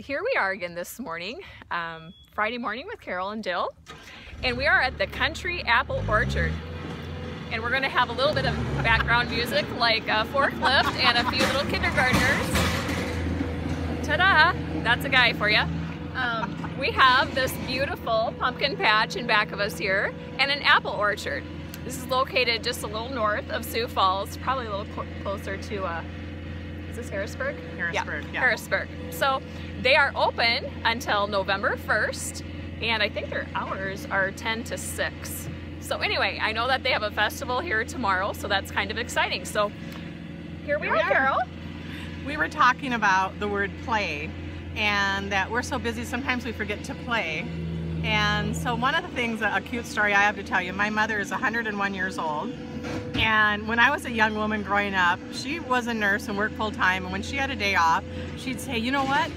here we are again this morning, Friday morning with Carol and Jill, and we are at the Country Apple Orchard. And we're going to have a little bit of background music like a forklift and a few little kindergartners. Ta-da! That's a guy for you. We have this beautiful pumpkin patch in back of us here and an apple orchard. This is located just a little north of Sioux Falls, probably a little closer to, is this Harrisburg? Harrisburg, yeah. Harrisburg. So they are open until November 1st, and I think their hours are 10 to 6. So anyway, I know that they have a festival here tomorrow, so that's kind of exciting. So here we are, Carol. We were talking about the word play, and that we're so busy sometimes we forget to play. And so one of the things, a cute story I have to tell you, my mother is 101 years old, and when I was a young woman growing up, she was a nurse and worked full-time, and when she had a day off, she'd say, you know what,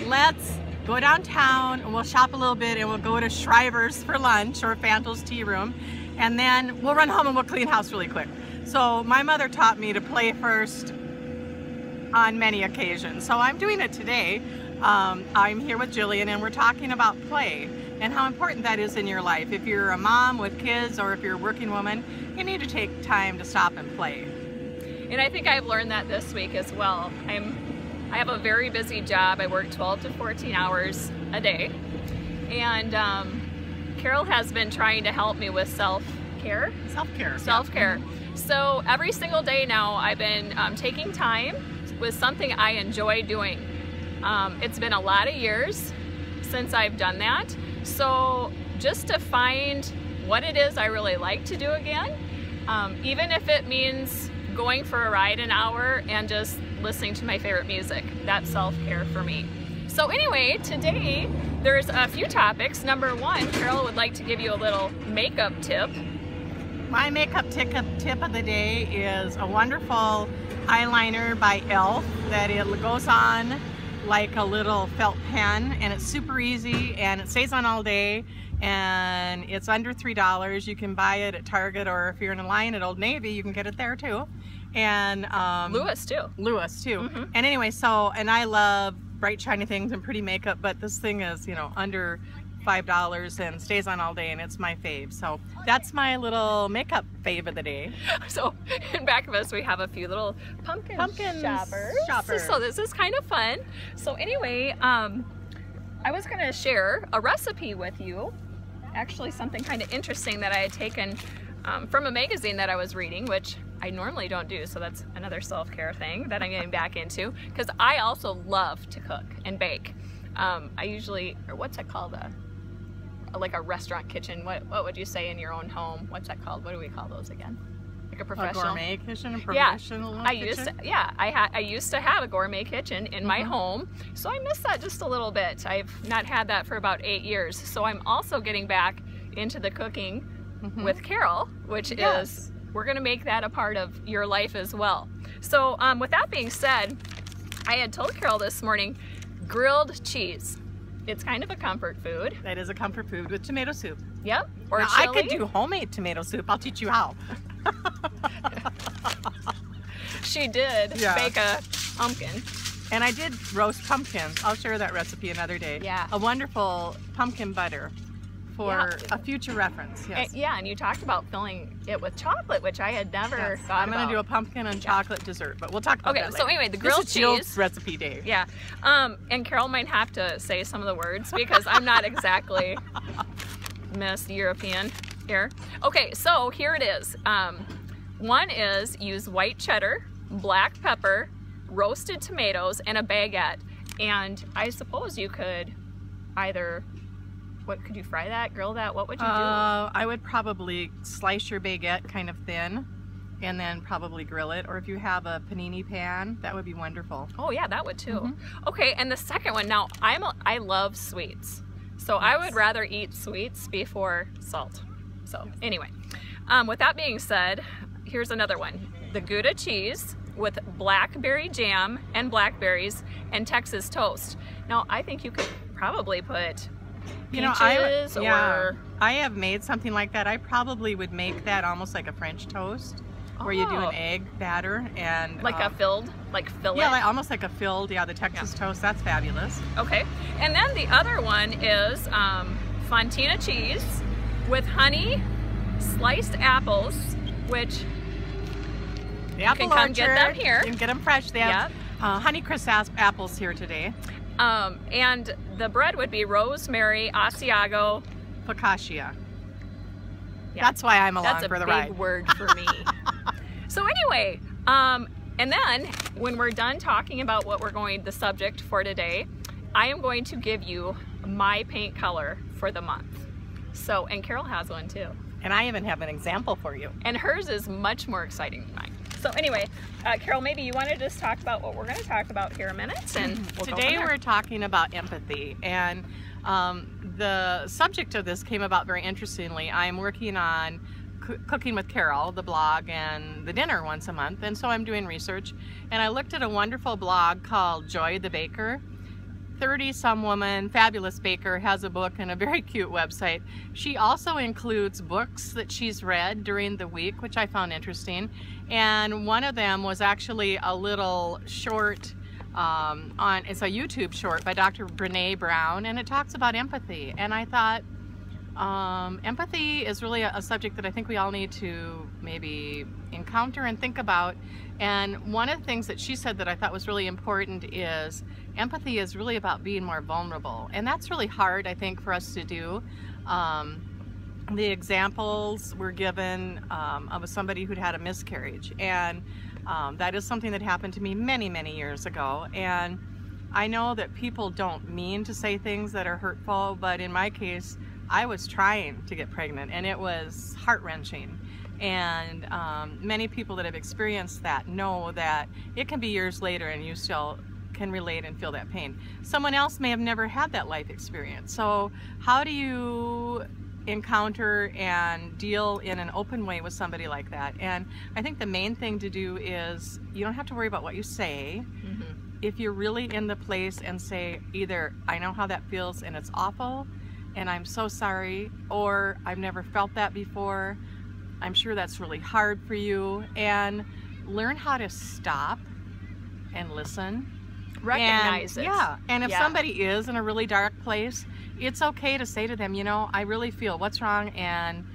let's go downtown and we'll shop a little bit and we'll go to Shriver's for lunch or Fantel's Tea Room, and then we'll run home and we'll clean house really quick. So my mother taught me to play first on many occasions. So I'm doing it today. I'm here with Jillian and we're talking about play and how important that is in your life. If you're a mom with kids or if you're a working woman, you need to take time to stop and play. And I think I've learned that this week as well. I have a very busy job. I work 12 to 14 hours a day. And Carol has been trying to help me with self-care. Self-care. Self-care. Yeah. So every single day now I've been taking time with something I enjoy doing. It's been a lot of years since I've done that. So just to find what it is I really like to do again, even if it means going for a ride an hour and just listening to my favorite music, that's self-care for me. So anyway, today there's a few topics. Number one, Carol would like to give you a little makeup tip. My makeup tip of the day is a wonderful eyeliner by e.l.f. that it goes on like a little felt pen, and it's super easy and it stays on all day, and it's under $3. You can buy it at Target, or if you're in a line at Old Navy, you can get it there too. And Lewis too. Mm-hmm. And anyway, and I love bright shiny things and pretty makeup, but this thing is, you know, under $5 and stays on all day, and it's my fave. So that's my little makeup fave of the day. So in back of us we have a few little pumpkin shoppers. So this is kind of fun. So anyway, I was going to share a recipe with you. Actually, something kind of interesting that I had taken from a magazine that I was reading, which I normally don't do, so that's another self-care thing that I'm getting back into, because I also love to cook and bake. I usually, or what's that called, like a restaurant kitchen, what would you say in your own home? What's that called? What do we call those again? Like a professional? A gourmet kitchen? A professional kitchen? I used to have a gourmet kitchen in my home, so I miss that just a little bit. I've not had that for about 8 years, so I'm also getting back into the cooking with Carol, which is, we're gonna make that a part of your life as well. So with that being said, I had told Carol this morning, grilled cheese. It's kind of a comfort food. That is a comfort food with tomato soup. Yep. Or now, chili. I could do homemade tomato soup. I'll teach you how. She did bake a pumpkin. And I did roast pumpkins. I'll share that recipe another day. Yeah. A wonderful pumpkin butter for a future reference. Yes. And you talked about filling it with chocolate, which I had never thought about. I'm going to do a pumpkin and chocolate dessert, but we'll talk about that later. So anyway, the grilled cheese. Jill's recipe day. Yeah. And Carol might have to say some of the words because I'm not exactly Miss European here. Okay, so here it is. One is use white cheddar, black pepper, roasted tomatoes, and a baguette. And I suppose you could either, what could you fry that, grill that? What would you do? I would probably slice your baguette kind of thin and then probably grill it. Or if you have a panini pan, that would be wonderful. Oh yeah, that would too. Okay, and the second one, now I love sweets. So I would rather eat sweets before salt. So anyway, with that being said, here's another one. The Gouda cheese with blackberry jam and blackberries and Texas toast. Now I think you could probably put peaches, I have made something like that. I probably would make that almost like a French toast. where you do an egg batter and like a filled, like fillet. Yeah, like, almost like a filled. Yeah, the Texas toast. That's fabulous. Okay, and then the other one is fontina cheese with honey, sliced apples, which the apple you can come orchard, get them here. You can get them fresh. They have Honeycrisp apples here today. And the bread would be rosemary, Asiago, focaccia. Yeah. That's why I'm along for the ride. That's a big word for me. So anyway, and then when we're done talking about what we're the subject for today, I am going to give you my paint color for the month. So, and Carol has one too. And I even have an example for you. And hers is much more exciting than mine. So anyway, Carol, maybe you want to just talk about what we're going to talk about here in a minute. And today we're talking about empathy. And the subject of this came about very interestingly. I'm working on Cooking with Carol, the blog, and the dinner once a month. And so I'm doing research. And I looked at a wonderful blog called Joy the Baker. 30-some woman, fabulous baker, has a book and a very cute website. She also includes books that she's read during the week, which I found interesting. And one of them was actually a little short it's a YouTube short by Dr. Brené Brown, and it talks about empathy. And I thought empathy is really a subject that I think we all need to maybe encounter and think about. And one of the things that she said that I thought was really important is empathy is really about being more vulnerable. And that's really hard, I think, for us to do. The examples were given of somebody who'd had a miscarriage. And that is something that happened to me many, many years ago. And I know that people don't mean to say things that are hurtful, but in my case, I was trying to get pregnant, and it was heart-wrenching. And many people that have experienced that know that it can be years later and you still can relate and feel that pain. Someone else may have never had that life experience. So how do you encounter and deal in an open way with somebody like that? And I think the main thing to do is you don't have to worry about what you say. If you're really in the place and say either, I know how that feels and it's awful and I'm so sorry, or I've never felt that before, I'm sure that's really hard for you, and learn how to stop and listen. Recognize it. Yeah, and if somebody is in a really dark place, it's okay to say to them, you know, I really feel what's wrong, and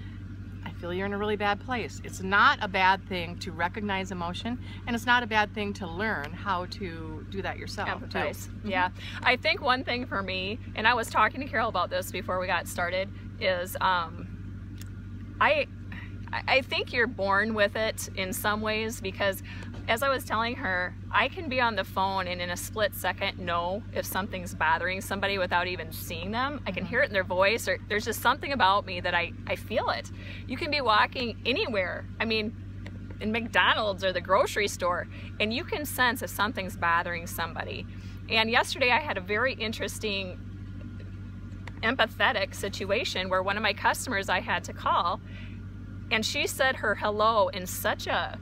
I feel you're in a really bad place. It's not a bad thing to recognize emotion, and it's not a bad thing to learn how to do that yourself. Empathize. Yeah. I think one thing for me, and I was talking to Carol about this before we got started, is I think you're born with it in some ways, because as I was telling her, I can be on the phone and in a split second know if something's bothering somebody without even seeing them. I can hear it in their voice, or there's just something about me that I feel it. You can be walking anywhere, I mean, in McDonald's or the grocery store, and you can sense if something's bothering somebody. And yesterday I had a very interesting empathetic situation where one of my customers I had to call, and she said her hello in such a,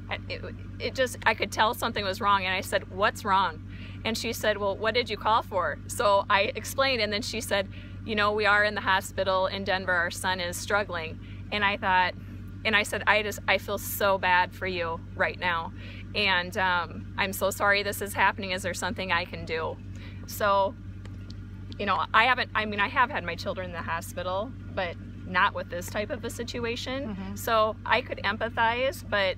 I could tell something was wrong, and I said, what's wrong? And she said, well, what did you call for? So I explained, and then she said, you know, we are in the hospital in Denver, our son is struggling. And I thought, and I said, I feel so bad for you right now. And I'm so sorry this is happening. Is there something I can do? So, you know, I have had my children in the hospital, but not with this type of a situation. So I could empathize, but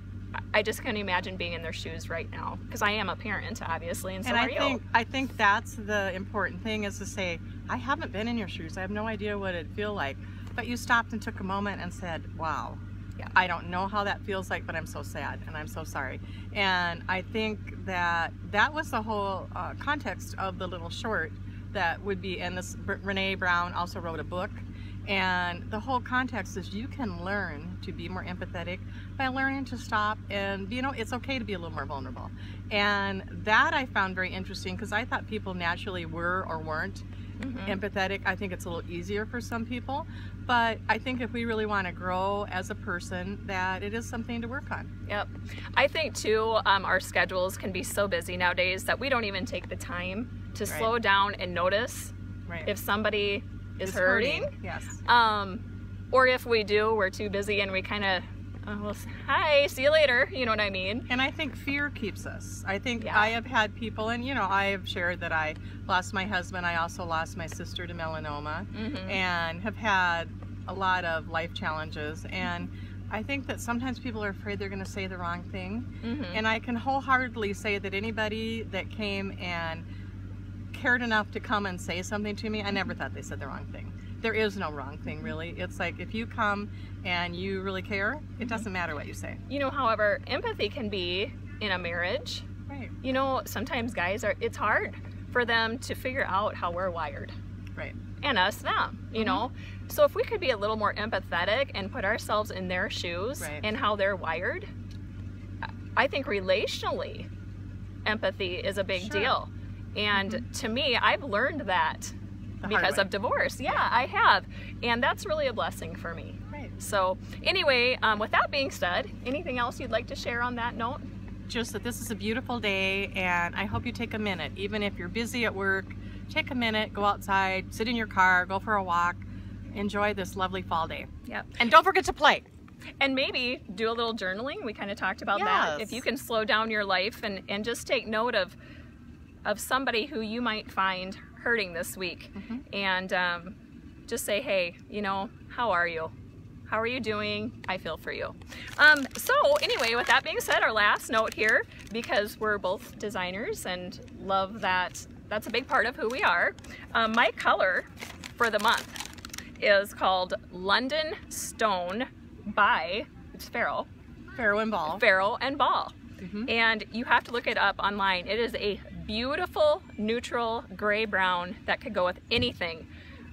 I just can't imagine being in their shoes right now, because I am a parent, obviously, and so are you. I think that's the important thing, is to say, I haven't been in your shoes. I have no idea what it'd feel like. But you stopped and took a moment and said, wow, I don't know how that feels like, but I'm so sad and I'm so sorry. And I think that that was the whole context of the little short that would be, and this Brené Brown also wrote a book. And the whole context is you can learn to be more empathetic by learning to stop, and you know, it's okay to be a little more vulnerable. And that I found very interesting, because I thought people naturally were or weren't empathetic. I think it's a little easier for some people, but I think if we really want to grow as a person, that it is something to work on. Yep. I think too, our schedules can be so busy nowadays that we don't even take the time to slow down and notice if somebody is hurting. Yes. Or if we do, we're too busy and we kind of Well, hi, see you later. You know what I mean? And I think fear keeps us. I think I have had people, and I have shared that I lost my husband. I also lost my sister to melanoma, and have had a lot of life challenges. And I think that sometimes people are afraid they're going to say the wrong thing. And I can wholeheartedly say that anybody that came and cared enough to come and say something to me, I never thought they said the wrong thing. There is no wrong thing, really. It's like, if you come and you really care, it doesn't matter what you say. However, empathy can be in a marriage. Right. Sometimes guys it's hard for them to figure out how we're wired. Right. And us them, know. So if we could be a little more empathetic and put ourselves in their shoes and how they're wired, I think relationally, empathy is a big deal. And to me, I've learned that because of divorce. Yeah, I have. And that's really a blessing for me. Right. So anyway, with that being said, anything else you'd like to share on that note? Just that this is a beautiful day, and I hope you take a minute, even if you're busy at work, take a minute, go outside, sit in your car, go for a walk, enjoy this lovely fall day. Yep. And don't forget to play. And maybe do a little journaling. We kind of talked about that. If you can slow down your life and just take note of somebody who you might find hurting this week, and just say, hey, how are you? How are you doing? I feel for you. So anyway, with that being said, our last note here, because we're both designers and love that's a big part of who we are. My color for the month is called London Stone by, it's Farrow. Farrow and Ball. Farrow and Ball. And you have to look it up online. It is a beautiful neutral gray brown that could go with anything.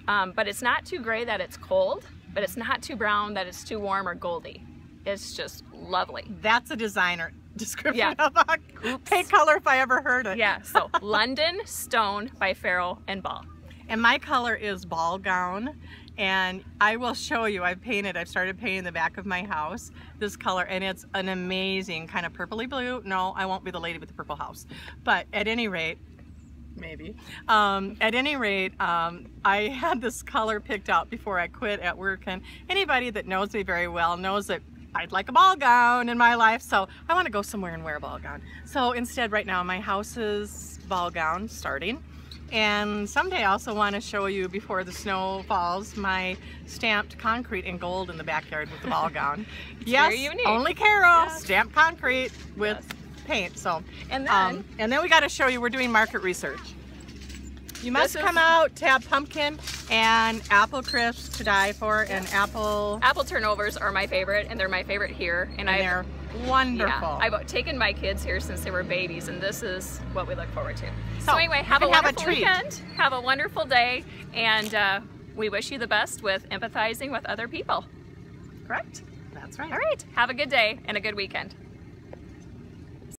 But it's not too gray that it's cold, but it's not too brown that it's too warm or goldy. It's just lovely. That's a designer description of a paint color if I ever heard it. Yeah, so London Stone by Farrow and Ball. And my color is Ball Gown, and I will show you. I've started painting the back of my house this color, and it's an amazing kind of purpley blue. No, I won't be the lady with the purple house, but at any rate, maybe. At any rate, I had this color picked out before I quit at work, and anybody that knows me very well knows that I'd like a ball gown in my life, so I want to go somewhere and wear a ball gown. So instead, right now, my house is ball gown starting. And someday I also want to show you, before the snow falls, my stamped concrete in gold in the backyard with the ball gown. Yes, very unique. Only Carol, stamped concrete with paint. So, and then we got to show you, we're doing market research. You must come out to have pumpkin and apple crisps to die for, and apple turnovers are my favorite, and they're my favorite here. And they're wonderful. Yeah, I've taken my kids here since they were babies, and this is what we look forward to. So anyway, have a wonderful weekend, have a wonderful day, and we wish you the best with empathizing with other people. Correct? That's right. All right, have a good day and a good weekend.